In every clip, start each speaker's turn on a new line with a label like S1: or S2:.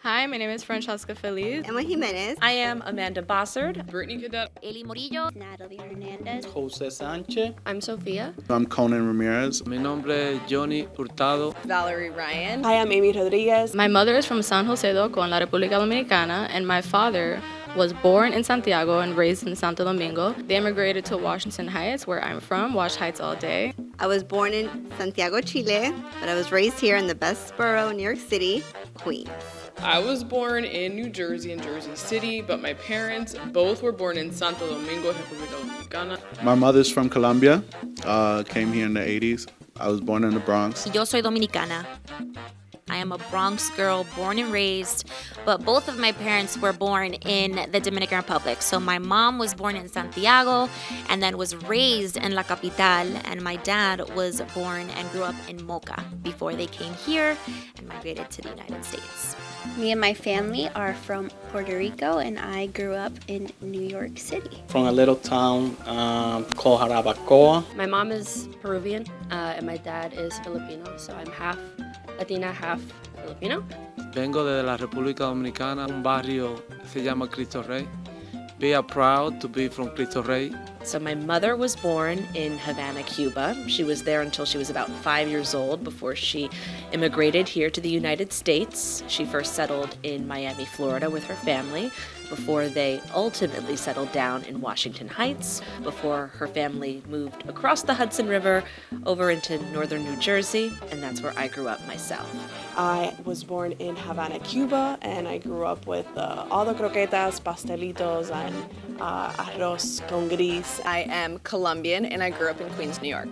S1: Hi, my name is Francesca Feliz.
S2: Emma Jimenez.
S3: I am Amanda Bossard.
S4: Brittany Cadet.
S5: Eli Morillo.
S6: Natalie Hernandez.
S7: Jose Sanchez.
S1: I'm Sophia.
S8: I'm Conan Ramirez.
S9: Mi nombre es Johnny Hurtado.
S10: Valerie Ryan.
S11: Hi, I'm Amy Rodriguez.
S1: My mother is from San Jose do Con, la República Dominicana, and my father was born in Santiago and raised in Santo Domingo. They immigrated to Washington Heights, where I'm from, Wash Heights all day.
S2: I was born in Santiago, Chile, but I was raised here in the best borough in New York City, Queens.
S4: I was born in New Jersey, in Jersey City, but my parents both were born in Santo Domingo, República Dominicana.
S8: My mother's from Colombia, came here in the 80s. I was born in the Bronx.
S5: Yo soy dominicana. I am a Bronx girl, born and raised, but both of my parents were born in the Dominican Republic. So my mom was born in Santiago and then was raised in La Capital, and my dad was born and grew up in Moca before they came here and migrated to the United States.
S6: Me and my family are from Puerto Rico, and I grew up in New York City.
S7: From a little town called Jarabacoa.
S12: My mom is Peruvian, and my dad is Filipino, so I'm half Latina, half Filipino.
S9: Vengo de la República Dominicana, un barrio se llama Cristo Rey. We are proud to be from Cristo Rey.
S3: So my mother was born in Havana, Cuba. She was there until she was about 5 years old before she immigrated here to the United States. She first settled in Miami, Florida with her family before they ultimately settled down in Washington Heights, before her family moved across the Hudson River over into northern New Jersey, and that's where I grew up myself.
S11: I was born in Havana, Cuba, and I grew up with all the croquetas, pastelitos, and arroz con gris.
S10: I am Colombian and I grew up in Queens, New York.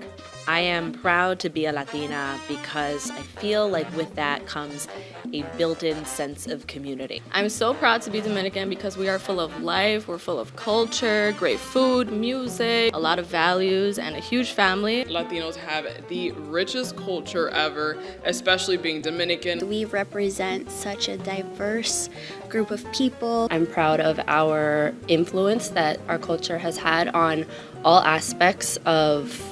S3: I am proud to be a Latina because I feel like with that comes a built-in sense of community.
S1: I'm so proud to be Dominican because we are full of life, we're full of culture, great food, music, a lot of values, and a huge family.
S4: Latinos have the richest culture ever, especially being Dominican.
S6: We represent such a diverse group of people.
S12: I'm proud of our influence that our culture has had on all aspects of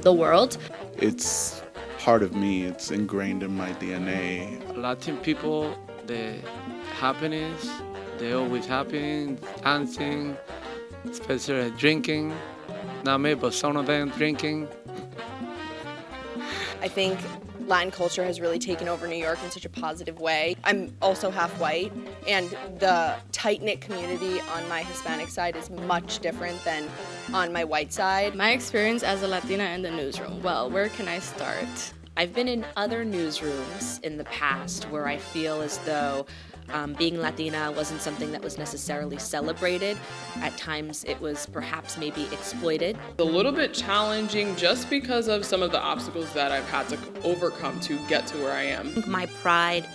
S12: the world.
S8: It's part of me. It's ingrained in my DNA.
S9: Latin people, the happiness, they always happy, dancing, especially drinking. Not me, but some of them drinking.
S10: I think Latin culture has really taken over New York in such a positive way. I'm also half white, and the tight-knit community on my Hispanic side is much different than on my white side.
S1: My experience as a Latina in the newsroom. Well, where can I start?
S3: I've been in other newsrooms in the past where I feel as though being Latina wasn't something that was necessarily celebrated. At times it was perhaps maybe exploited.
S4: A little bit challenging just because of some of the obstacles that I've had to overcome to get to where I am.
S5: My pride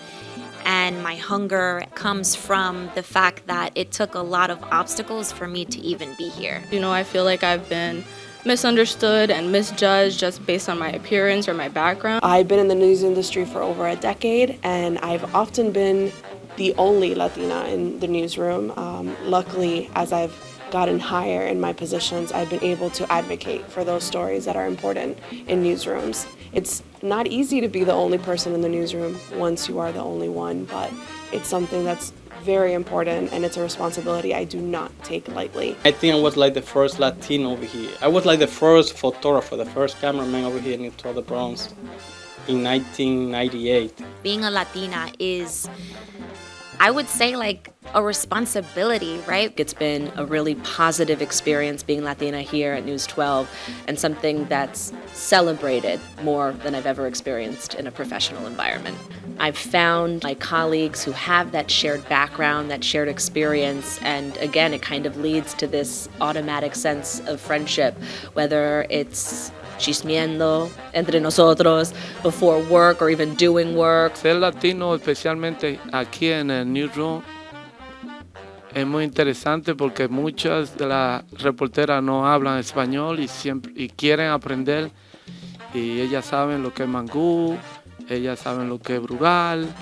S5: and my hunger comes from the fact that it took a lot of obstacles for me to even be here.
S1: You know, I feel like I've been misunderstood and misjudged just based on my appearance or my background.
S11: I've been in the news industry for over a decade, and I've often been the only Latina in the newsroom. Luckily, as I've gotten higher in my positions, I've been able to advocate for those stories that are important in newsrooms. It's not easy to be the only person in the newsroom once you are the only one, but it's something that's very important, and it's a responsibility I do not take lightly.
S7: I think I was like the first Latino over here. I was like the first photographer, the first cameraman over here in the Bronx in 1998.
S5: Being a Latina is, I would say, like a responsibility, right?
S3: It's been a really positive experience being Latina here at News 12 and something that's celebrated more than I've ever experienced in a professional environment. I've found my colleagues who have that shared background, that shared experience, and again, it kind of leads to this automatic sense of friendship, whether it's chismeando entre nosotros before work or even doing work.
S9: Ser latino, especialmente aquí en el newsroom, es muy interesante porque muchas de las reporteras no hablan español y quieren aprender, y ellas saben lo que es mangú, ellas saben lo que es brugal,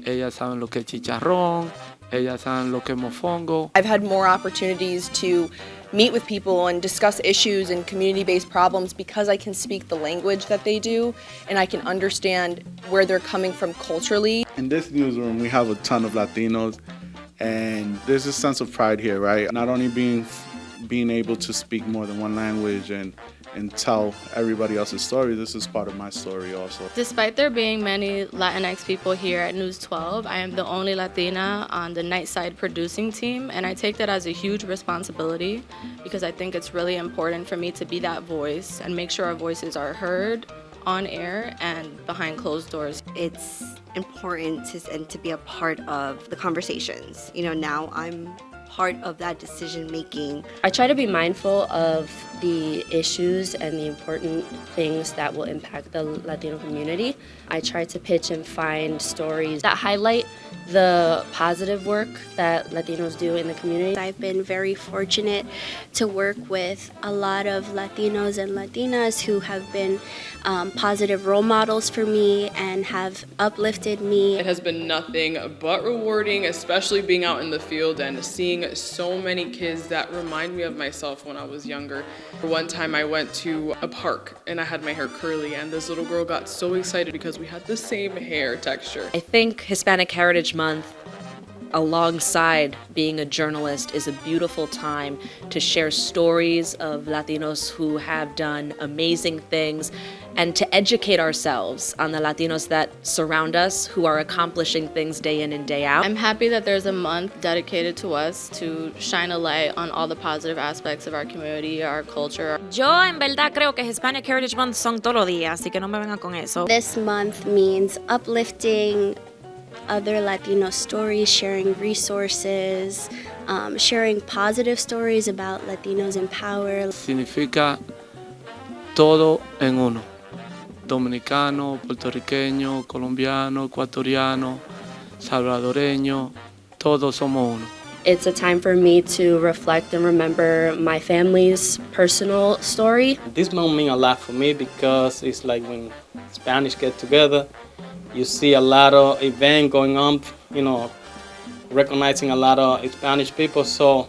S9: ellas saben lo que es chicharrón, ellas saben lo que es mofongo.
S10: I've had more opportunities to meet with people and discuss issues and community-based problems because I can speak the language that they do and I can understand where they're coming from culturally.
S8: In this newsroom, we have a ton of Latinos, and there's a sense of pride here, right? Not only being able to speak more than one language and tell everybody else's story, this is part of my story also.
S1: Despite there being many Latinx people here at News 12, I am the only Latina on the Nightside producing team, and I take that as a huge responsibility because I think it's really important for me to be that voice and make sure our voices are heard on air and behind closed doors.
S2: It's important to be a part of the conversations. You know, now I'm part of that decision making.
S12: I try to be mindful of the issues and the important things that will impact the Latino community. I try to pitch and find stories that highlight the positive work that Latinos do in the community.
S6: I've been very fortunate to work with a lot of Latinos and Latinas who have been positive role models for me and have uplifted me.
S4: It has been nothing but rewarding, especially being out in the field and seeing so many kids that remind me of myself when I was younger. One time I went to a park and I had my hair curly, and this little girl got so excited because we had the same hair texture.
S3: I think Hispanic Heritage Month, alongside being a journalist, is a beautiful time to share stories of Latinos who have done amazing things and to educate ourselves on the Latinos that surround us who are accomplishing things day in and day out.
S1: I'm happy that there's a month dedicated to us to shine a light on all the positive aspects of our community, our culture.
S5: Yo en verdad creo que Hispanic Heritage Month son todos los días, así que no me vengan con eso.
S6: This month means uplifting other Latino stories, sharing resources, sharing positive stories about Latinos in power.
S9: Significa todo en uno. Dominicano, puertorriqueño, colombiano, ecuatoriano, salvadoreño, todos somos uno.
S12: It's a time for me to reflect and remember my family's personal story.
S7: This month means a lot for me because it's like when Spanish get together, you see a lot of events going on, you know, recognizing a lot of Spanish people. So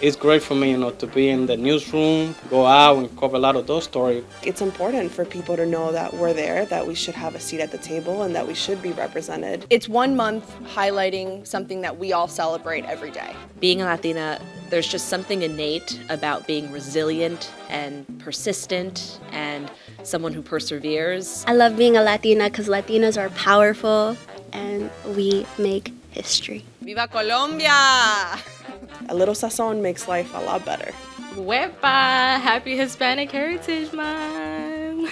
S7: it's great for me, you know, to be in the newsroom, go out and cover a lot of those stories.
S11: It's important for people to know that we're there, that we should have a seat at the table, and that we should be represented.
S10: It's 1 month highlighting something that we all celebrate every day.
S3: Being a Latina, there's just something innate about being resilient and persistent and someone who perseveres.
S6: I love being a Latina because Latinos are powerful and we make history.
S10: Viva Colombia!
S11: A little sazon makes life a lot better.
S1: Wepa! Happy Hispanic Heritage Month!